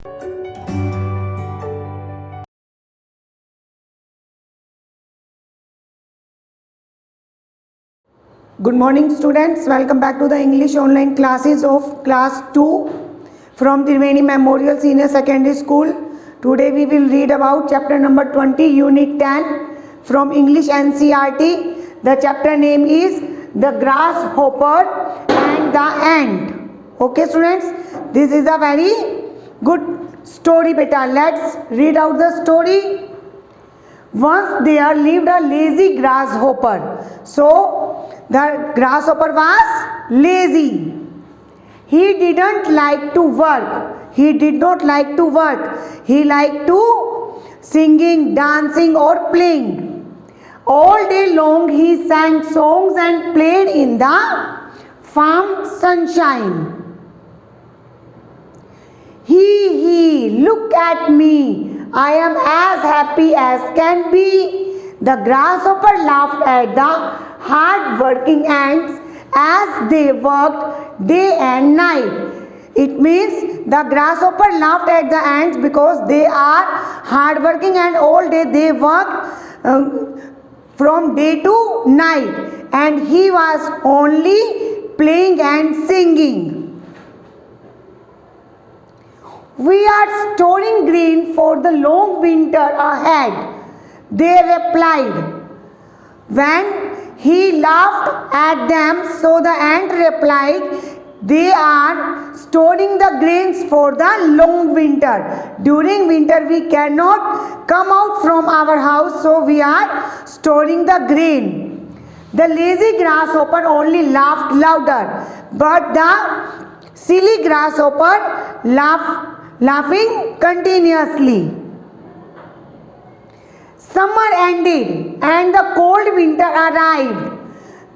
Good morning students, welcome back to the English online classes of class 2 from Triveni Memorial Senior Secondary School. Today we will read about chapter number 20 unit 10 from English NCERT. The chapter name is The Grasshopper and the Ant. Okay students, this is a very good story beta. Let's read out the story. Once there lived a lazy grasshopper. So the grasshopper was lazy. He didn't like to work. He did not like to work. He liked to singing, dancing or playing. All day long he sang songs and played in the farm sunshine. Look at me. I am as happy as can be. The grasshopper laughed at the hard-working ants as they worked day and night. It means the grasshopper laughed at the ants because they are hard-working and all day they worked from day to night, and he was only playing and singing. We are storing grain for the long winter ahead, they replied. When he laughed at them, so the ant replied, they are storing the grains for the long winter. During winter we cannot come out from our house, so we are storing the grain. The lazy grasshopper only laughed louder, but the silly grasshopper laughing continuously. Summer ended and the cold winter arrived.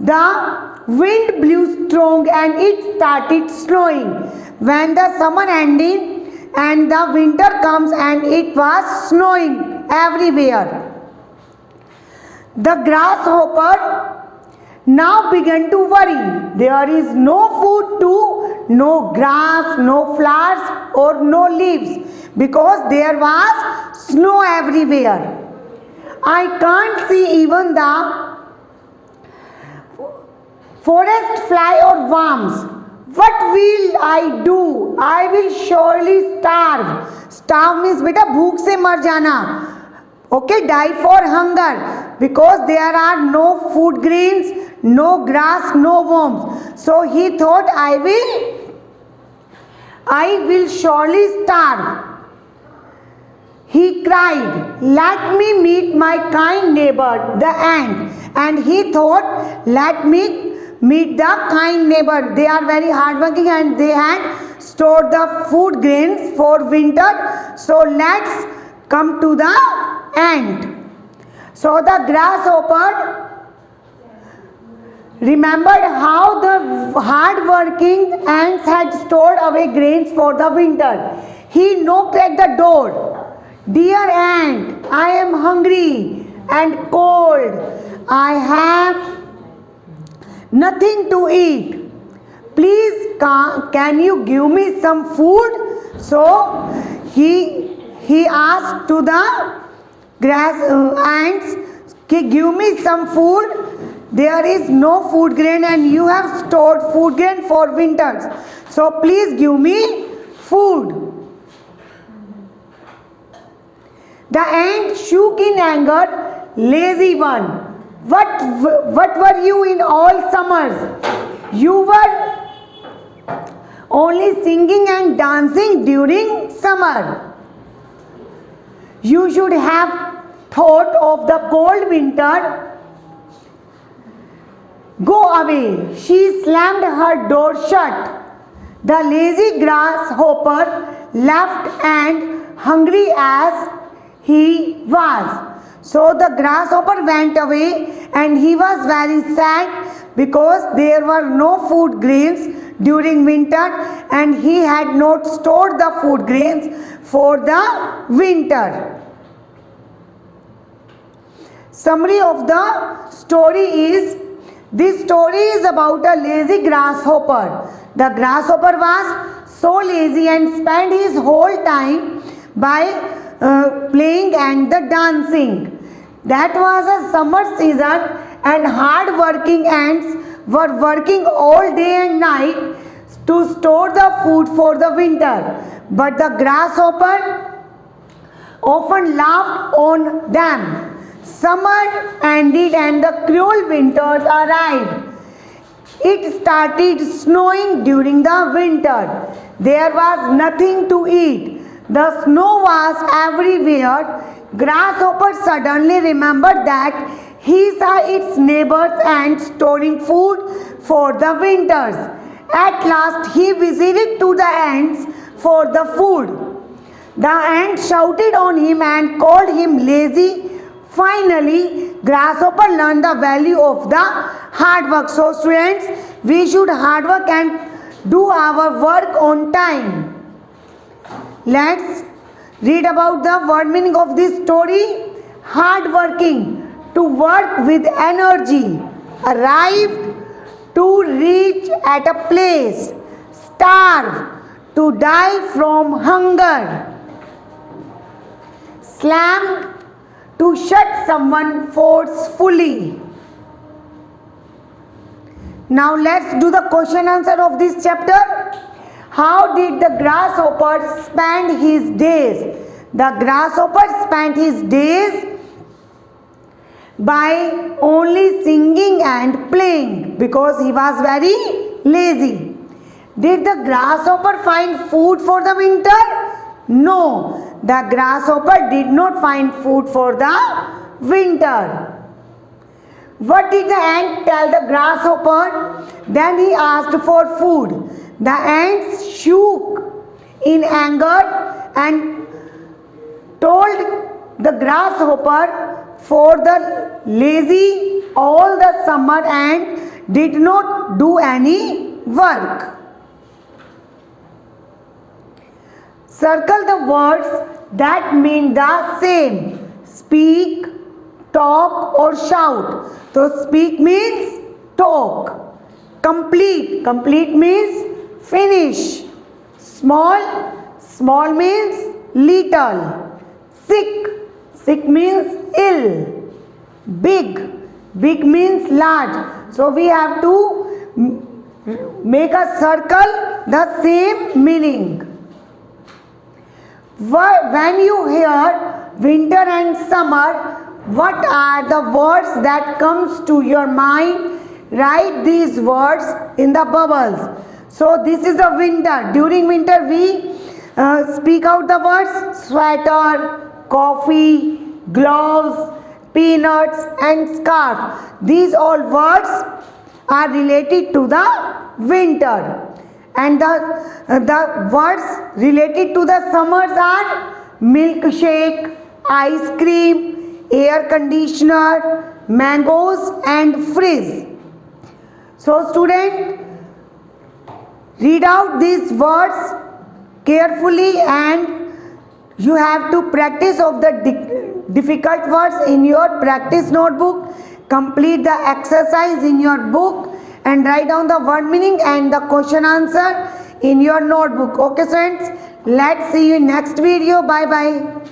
The wind blew strong and it started snowing. When the summer ended and the winter comes and it was snowing everywhere. The grasshopper now began to worry. There is no food no grass, no flowers or no leaves because there was snow everywhere. I can't see even the forest fly or worms. What will I do? I will surely starve. Starve means beta bhook se mar jana. Okay, die for hunger because there are no food grains, no grass, no worms. So he thought I will surely starve. He cried, let me meet my kind neighbor, the ant. And he thought, let me meet the kind neighbor. They are very hardworking and they had stored the food grains for winter. So let's come to the ant. So the grasshopper remembered how the hard-working ants had stored away grains for the winter. He knocked at the door. Dear ant, I am hungry and cold. I have nothing to eat. Please, can you give me some food? So he asked to the ants, give me some food. There is no food grain and you have stored food grain for winters. So please give me food. The ant shook in anger, lazy one. What were you in all summers? You were only singing and dancing during summer. You should have thought of the cold winter. Go away. She slammed her door shut. The lazy grasshopper left and hungry as he was. So the grasshopper went away and he was very sad because there were no food grains during winter and he had not stored the food grains for the winter. Summary of the story is, this story is about a lazy grasshopper. The grasshopper was so lazy and spent his whole time by playing and the dancing. That was a summer season and hard working ants were working all day and night to store the food for the winter. But the grasshopper often laughed on them. Summer ended and the cruel winters arrived. It started snowing during the winter. There was nothing to eat. The snow was everywhere. Grasshopper suddenly remembered that he saw its neighbors ants storing food for the winters. At last he visited to the ants for the food. The ants shouted on him and called him lazy. Finally, grasshopper learned the value of the hard work. So students, we should hard work and do our work on time. Let's read about the word meaning of this story. Hard working, to work with energy. Arrive, to reach at a place. Starve, to die from hunger. Slam, to shut someone forcefully. Now let's do the question answer of this chapter. How did the grasshopper spend his days? The grasshopper spent his days by only singing and playing because he was very lazy. Did the grasshopper find food for the winter? No, the grasshopper did not find food for the winter. What did the ant tell the grasshopper? Then he asked for food. The ants shook in anger and told the grasshopper for the lazy all the summer and did not do any work. Circle the words that mean the same. Speak, talk or shout. So speak means talk. Complete, complete means finish. Small means little. Sick means ill. Big means large. So we have to make a circle the same meaning. When you hear winter and summer, what are the words that comes to your mind? Write these words in the bubbles. So this is a winter. During winter we speak out the words sweater, coffee, gloves, peanuts and scarf. These all words are related to the winter. And the words related to the summers are milkshake, ice cream, air conditioner, mangoes and frizz. So student, read out these words carefully and you have to practice of the difficult words in your practice notebook. Complete the exercise in your book and write down the word meaning and the question answer in your notebook. Okay students, let's see you in next video. Bye bye.